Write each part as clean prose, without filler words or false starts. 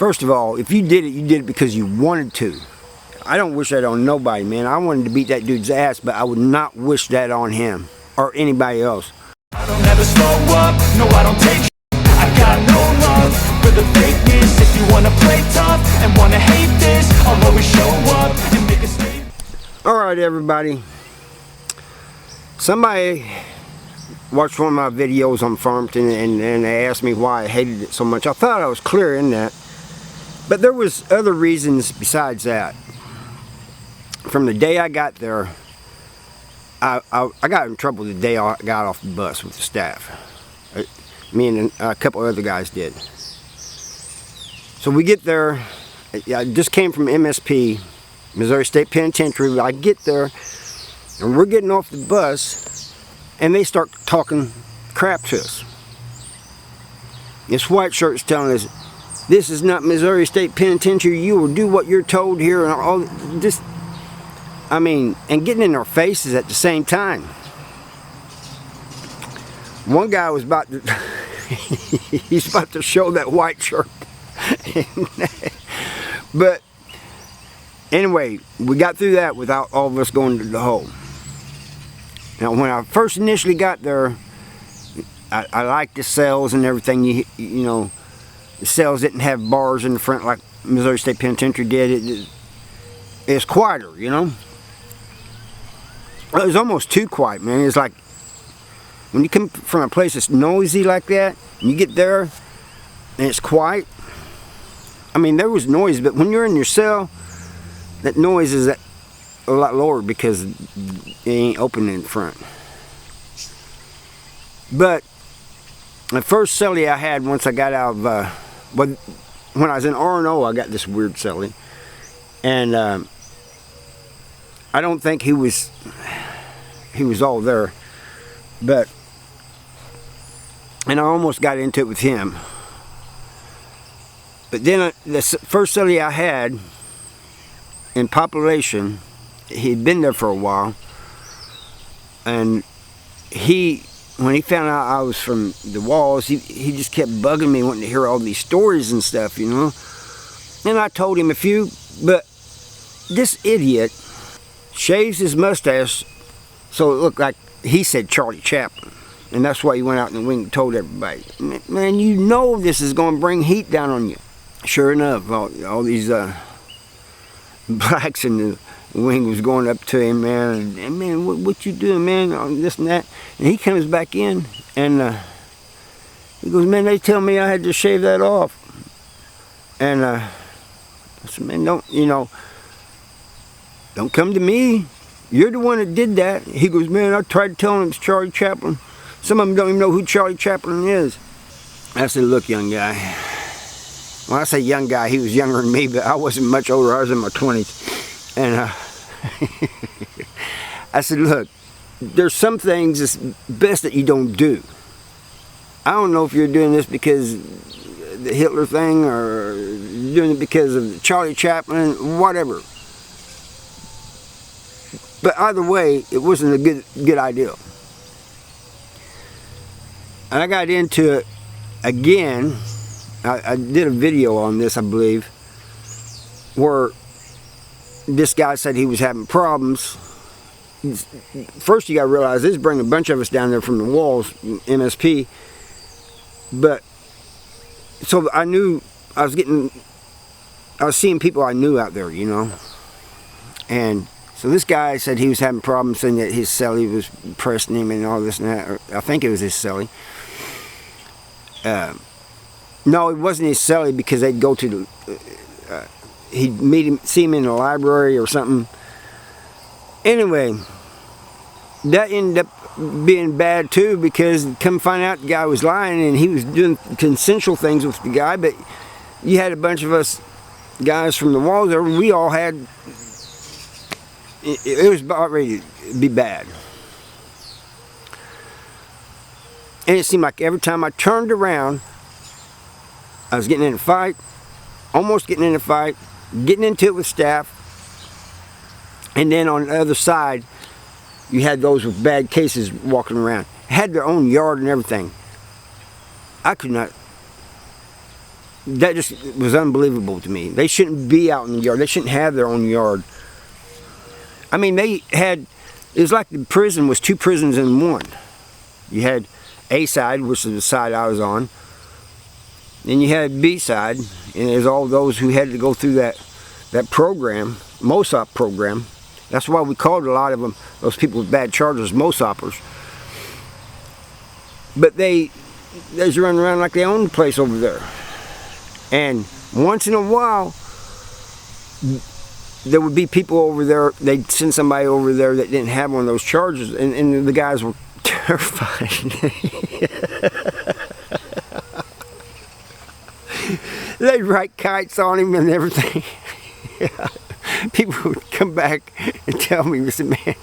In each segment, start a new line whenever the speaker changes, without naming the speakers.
First of all, if you did it because you wanted to. I don't wish that on nobody, man. I wanted to beat that dude's ass, but I would not wish that on him or anybody else.
I don't ever slow up, no I don't take I got no love for the fakeness. If you wanna play tough and wanna hate this, I'll always show up and make a statement.
Alright everybody, somebody watched one of my videos on Farmington and they asked me why I hated it so much. I thought I was clear in that, but there was other reasons besides that. From the day I got there, I got in trouble the day I got off the bus with the staff. Me and a couple other guys did. So we get there. I just came from MSP, Missouri State Penitentiary. I get there, and we're getting off the bus, and they start talking crap to us. This white shirt's telling us, "This is not Missouri State Penitentiary. You will do what you're told here," and all this. I mean, and getting in our faces at the same time. One guy was about to, he's about to show that white shirt. But anyway, we got through that without all of us going to the hole. Now, when I first initially got there, I liked the cells and everything. You know, the cells didn't have bars in the front like Missouri State Penitentiary did. It's quieter, you know. It was almost too quiet, man. It's like when you come from a place that's noisy like that, and you get there and it's quiet. I mean, there was noise, but when you're in your cell, that noise is a lot lower because it ain't open in front. But the first cellie I had once I got out of, when I was in R&O, I got this weird cellie, and I don't think he was all there, but, and I almost got into it with him. But then the first cellie I had in population, he'd been there for a while, and when he found out I was from the walls, he just kept bugging me, wanting to hear all these stories and stuff, you know. And I told him a few, but this idiot shaves his mustache so it looked like he said Charlie Chaplin, and that's why he went out in the wing and told everybody, "Man, you know this is going to bring heat down on you." Sure enough, all these blacks in the wing was going up to him, man, and "Man, what you doing, man?" On this and that, and he comes back in and he goes, "Man, they tell me I had to shave that off," and I said, "Man, don't come to me. You're the one that did that." He goes, "Man, I tried telling him it's Charlie Chaplin. Some of them don't even know who Charlie Chaplin is." I said, "Look, young guy." When I say young guy, he was younger than me, but I wasn't much older. I was in my 20s. And I said, "Look, there's some things it's best that you don't do. I don't know if you're doing this because the Hitler thing or you're doing it because of Charlie Chaplin, whatever. But either way, it wasn't a good idea." And I got into it again. I did a video on this, I believe, where this guy said he was having problems. First, you got to realize this bring a bunch of us down there from the walls, MSP. But so I knew I was seeing people I knew out there, you know, and. So this guy said he was having problems, saying that his cellie was pressing him and all this and that. Or I think it was his cellie. No, it wasn't his cellie, because they'd go to the, he'd see him in the library or something. Anyway, that ended up being bad too, because come find out the guy was lying and he was doing consensual things with the guy. But you had a bunch of us guys from the walls there, we all had. It was about ready to be bad. And it seemed like every time I turned around, I was getting in a fight, almost getting in a fight, getting into it with staff, and then on the other side, you had those with bad cases walking around. Had their own yard and everything. I could not that just was unbelievable to me. They shouldn't be out in the yard. They shouldn't have their own yard. I mean, it was like the prison was two prisons in one. You had A side, which is the side I was on. Then you had B side, and there's all those who had to go through that program, MOSOP program. That's why we called a lot of them, those people with bad charges, MOSOPers. But they just run around like they own the place over there. And once in a while, there would be people over there, they'd send somebody over there that didn't have one of those charges, and the guys were terrified. They'd write kites on him and everything. People would come back and tell me, listen, man,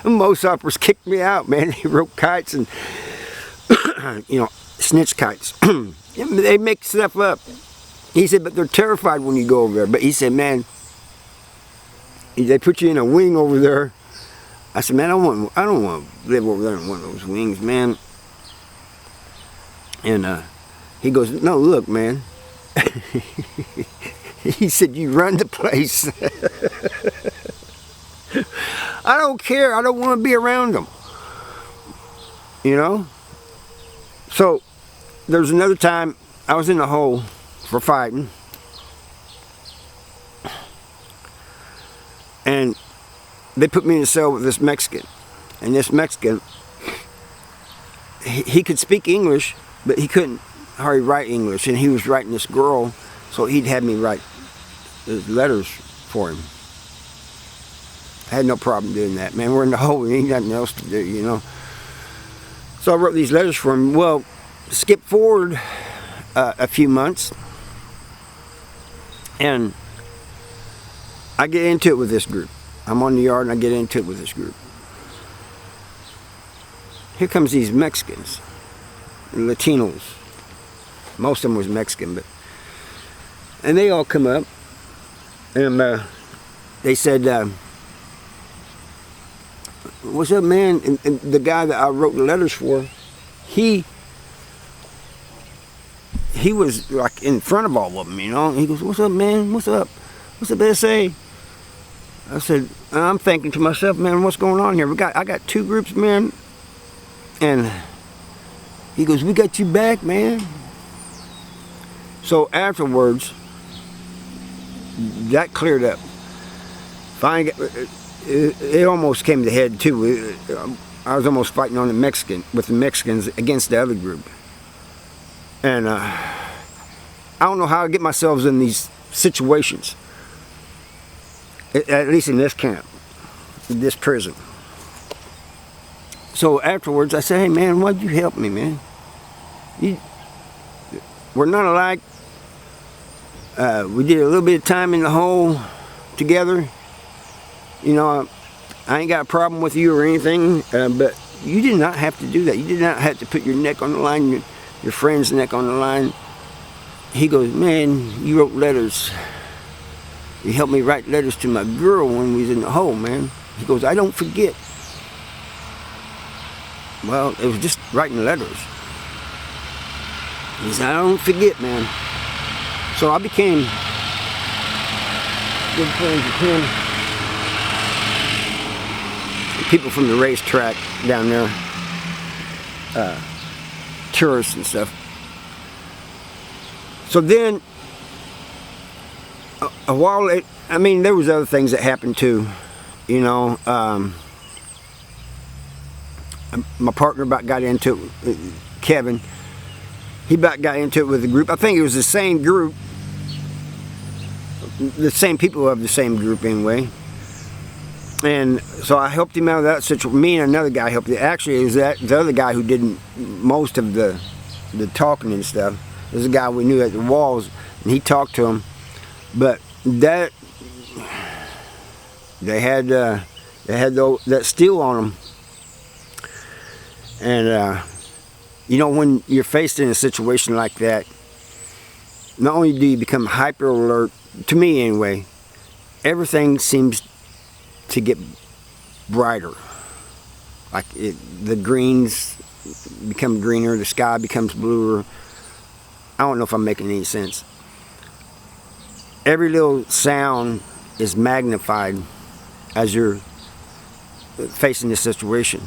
most uppers kicked me out, man. They wrote kites and, snitch kites. They make stuff up. He said, but they're terrified when you go over there. But he said, man, they put you in a wing over there. I said, man, I don't want to live over there in one of those wings, man. And he goes, no, look, man. He said, you run the place. I don't care. I don't want to be around them. You know? So, there's another time I was in the hole for fighting. And they put me in a cell with this Mexican. And this Mexican, he could speak English, but he couldn't hardly write English. And he was writing this girl, so he'd have me write his letters for him. I had no problem doing that, man. We're in the hole, we ain't nothing else to do, you know. So I wrote these letters for him. Well, skip forward a few months, and I get into it with this group. I'm on the yard and I get into it with this group. Here comes these Mexicans, Latinos. Most of them was Mexican, and they all come up, and they said, what's up, man? And the guy that I wrote the letters for, he was like in front of all of them, you know. He goes, what's up, man? What's up? What's up, SA? I said, I'm thinking to myself, man, what's going on here? I got two groups, man. And he goes, we got you back, man. So afterwards, that cleared up. Finally, it almost came to head too. I was almost fighting on with the Mexicans against the other group. And I don't know how I get myself in these situations. At least in this camp, in this prison. So afterwards, I said, hey man, why'd you help me, man? We're not alike. We did a little bit of time in the hole together. You know, I ain't got a problem with you or anything, but you did not have to do that. You did not have to put your neck on the line, your friend's neck on the line. He goes, man, you wrote letters. You helped me write letters to my girl when we was in the hole, man. He goes, I don't forget. Well, it was just writing letters. He said, I don't forget, man. So I became good friends with him. People from the racetrack down there, tourists and stuff. So then, a while later, I mean, there was other things that happened too, you know. My partner about got into it, Kevin. He about got into it with the group. I think it was the same group, the same people of the same group anyway. And so I helped him out of that situation. Me and another guy helped him. Actually, it was the other guy who did most of the talking and stuff. There's a guy we knew at the walls, and he talked to him. But they had that steel on them. And you know, when you're faced in a situation like that, not only do you become hyper alert, to me anyway, everything seems to get brighter. Like the greens become greener, the sky becomes bluer. I don't know if I'm making any sense. Every little sound is magnified as you're facing this situation.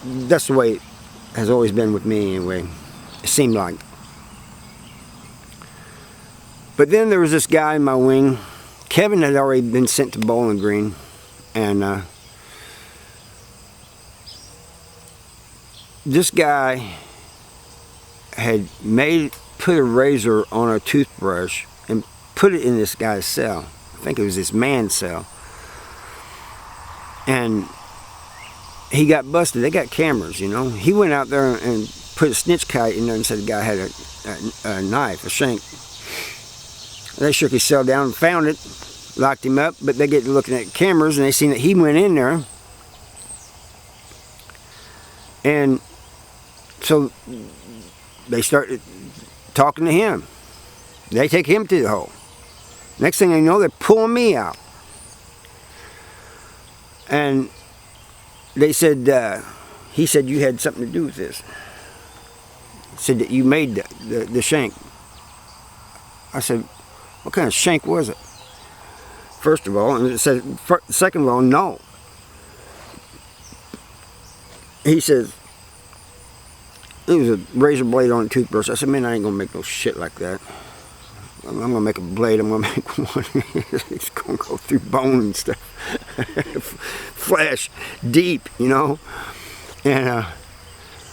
That's the way it has always been with me anyway. It seemed like. But then there was this guy in my wing. Kevin had already been sent to Bowling Green, and this guy had put a razor on a toothbrush and put it in this guy's cell. I think it was this man's cell. And he got busted. They got cameras, you know. He went out there and put a snitch kite in there and said the guy had a knife, a shank. They shook his cell down and found it, locked him up, but they get to looking at cameras and they seen that he went in there. And so they started talking to him. They take him to the hole. Next thing they know, they're pulling me out. And they said, he said you had something to do with this. He said that you made the shank. I said, what kind of shank was it? First of all, and it said, second of all, no. He says, it was a razor blade on a toothbrush. I said, man, I ain't gonna make no shit like that. I'm gonna make a blade, I'm gonna make one. It's gonna go through bone and stuff. Flesh, deep, you know. And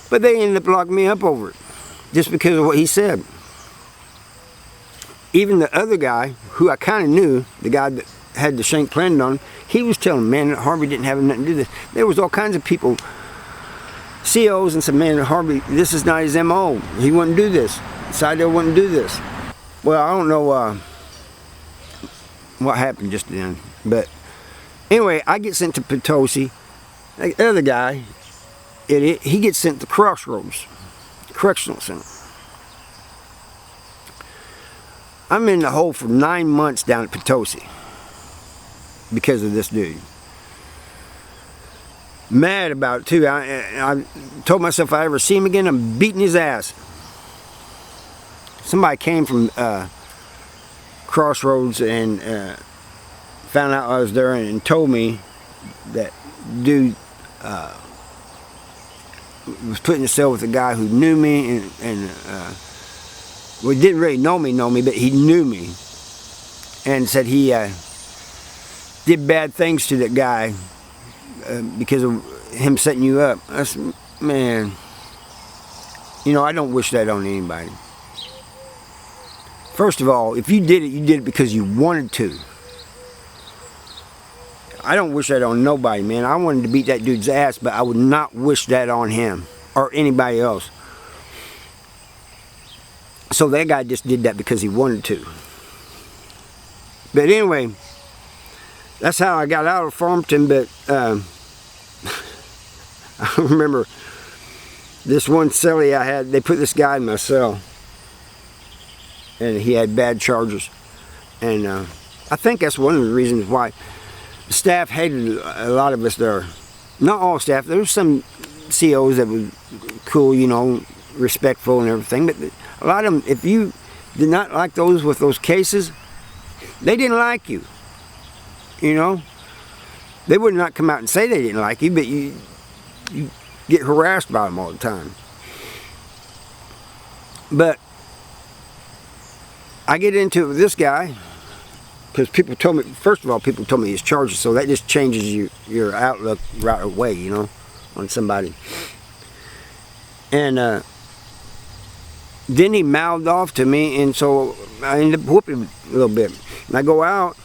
but they ended up locking me up over it. Just because of what he said. Even the other guy, who I kind of knew, the guy that had the shank planted on, he was telling me, man, Harvey didn't have nothing to do with this. There was all kinds of people, COs, and said, man, Harvey, this is not his MO. He wouldn't do this. Sidell wouldn't do this. Well, I don't know what happened just then. But anyway, I get sent to Potosi. The other guy, he gets sent to Crossroads Correctional Center. I'm in the hole for 9 months down at Potosi because of this dude. Mad about it too. I told myself if I ever see him again, I'm beating his ass. Somebody came from Crossroads and found out I was there and told me that dude was put in a cell with a guy who knew me and well, he didn't really know me, but he knew me, and said he did bad things to that guy because of him setting you up. I said, man, you know, I don't wish that on anybody. First of all, if you did it because you wanted to. I don't wish that on nobody, man. I wanted to beat that dude's ass, but I would not wish that on him or anybody else. So that guy just did that because he wanted to. But anyway, that's how I got out of Farmington. But I remember this one cellie I had, they put this guy in my cell. And he had bad charges. And I think that's one of the reasons why the staff hated a lot of us there. Not all staff. There was some COs that were cool, you know, respectful and everything. But a lot of them, if you did not like those with those cases, they didn't like you. You know? They would not come out and say they didn't like you, but you get harassed by them all the time. But I get into it with this guy because people told me, first of all, people told me his charges, so that just changes your outlook right away, you know, on somebody. And then he mouthed off to me, and so I ended up whooping him a little bit. And I go out,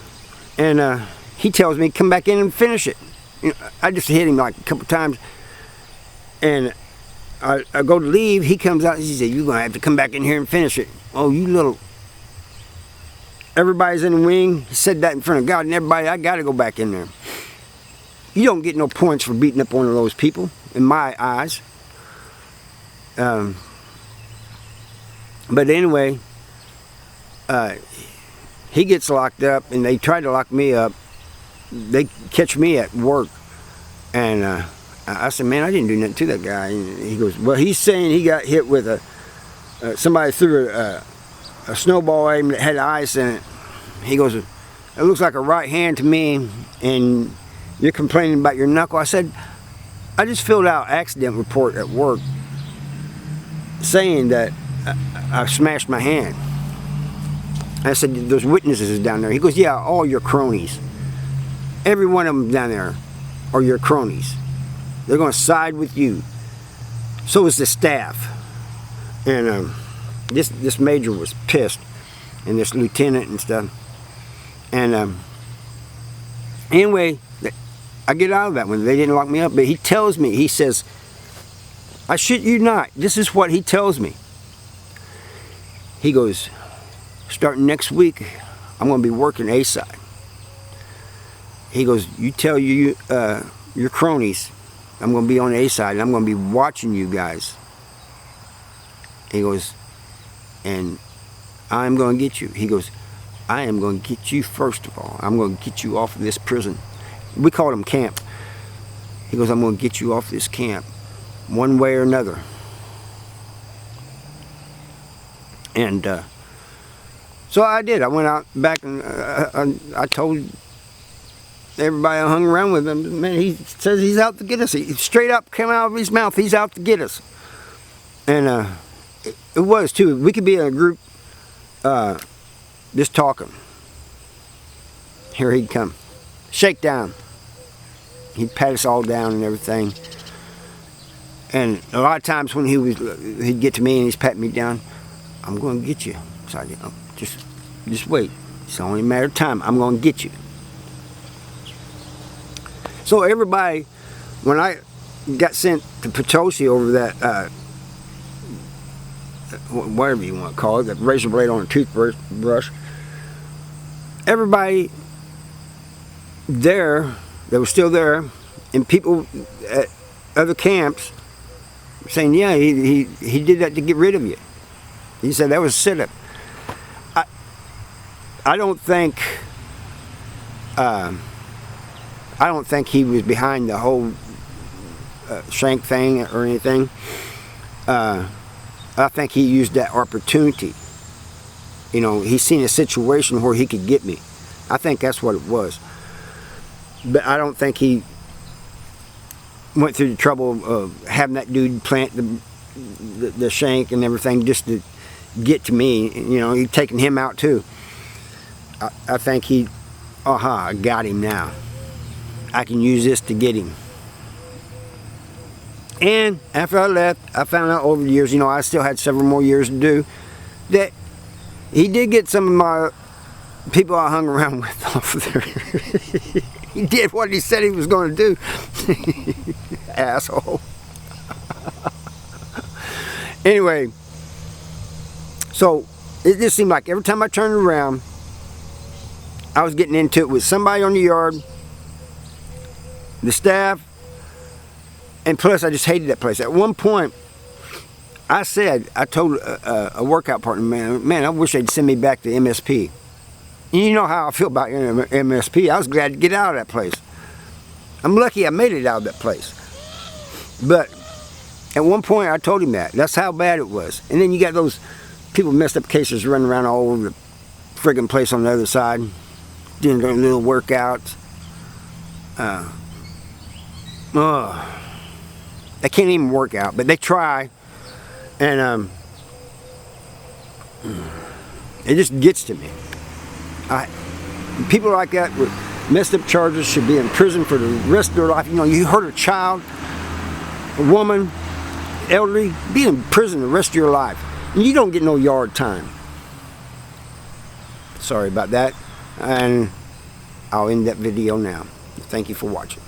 and he tells me, come back in and finish it. You know, I just hit him like a couple times, and I go to leave. He comes out and he said, you're going to have to come back in here and finish it. Oh, you little... Everybody's in the wing. He said that in front of God and everybody. I got to go back in there. You don't get no points for beating up one of those people, in my eyes. But anyway, he gets locked up, and they try to lock me up. They catch me at work, and I said, man, I didn't do nothing to that guy. And he goes, well, he's saying he got hit with a somebody threw a snowball at him that had ice in it. He goes, "It looks like a right hand to me, and you're complaining about your knuckle." I said, "I just filled out accident report at work saying that I smashed my hand." I said, "There's witnesses down there." He goes, "Yeah, all your cronies. Every one of them down there are your cronies. They're going to side with you. So is the staff." And this major was pissed, and this lieutenant and stuff. And anyway, I get out of that one. They didn't lock me up, but he tells me, he says, I shit you not, this is what he tells me. He goes, "Starting next week, I'm going to be working A-side." He goes, "You tell your cronies I'm going to be on A-side, and I'm going to be watching you guys." He goes, "And I'm going to get you." He goes, "I am going to get you first of all. I'm going to get you off of this prison." We called him camp. He goes, "I'm going to get you off this camp one way or another." And so I did. I went out back and I told everybody I hung around with him, "Man, he says he's out to get us." He straight up came out of his mouth, "He's out to get us." And it was too. We could be in a group just talking. Here he'd come. Shake down. He'd pat us all down and everything. And a lot of times when he'd get to me and he's patting me down, "I'm going to get you." So I did, just wait. It's only a matter of time. I'm going to get you. So everybody, when I got sent to Potosi over that, whatever you want to call it, that razor blade on a toothbrush, everybody there that was still there, and people at other camps saying, "Yeah, he did that to get rid of you." He said that was a sit-up. I don't think he was behind the whole shank thing or anything. I think he used that opportunity. You know, he seen a situation where he could get me. I think that's what it was. But I don't think he went through the trouble of having that dude plant the shank and everything just to get to me. You know, he'd taken him out too. I think I got him now. I can use this to get him. And after I left, I found out over the years, you know, I still had several more years to do, that he did get some of my people I hung around with off of there. He did what he said he was going to do. Asshole. Anyway, so it just seemed like every time I turned around, I was getting into it with somebody on the yard, the staff, and plus I just hated that place. At one point, I told a workout partner, man, I wish they'd send me back to MSP. And you know how I feel about MSP. I was glad to get out of that place. I'm lucky I made it out of that place. But at one point I told him that. That's how bad it was. And then you got those people messed up cases running around all over the friggin' place on the other side, doing their little workouts. They can't even work out, but they try. And it just gets to me. People like that with messed up charges should be in prison for the rest of their life. You know, you hurt a child, a woman, elderly, be in prison the rest of your life. And you don't get no yard time. Sorry about that. And I'll end that video now. Thank you for watching.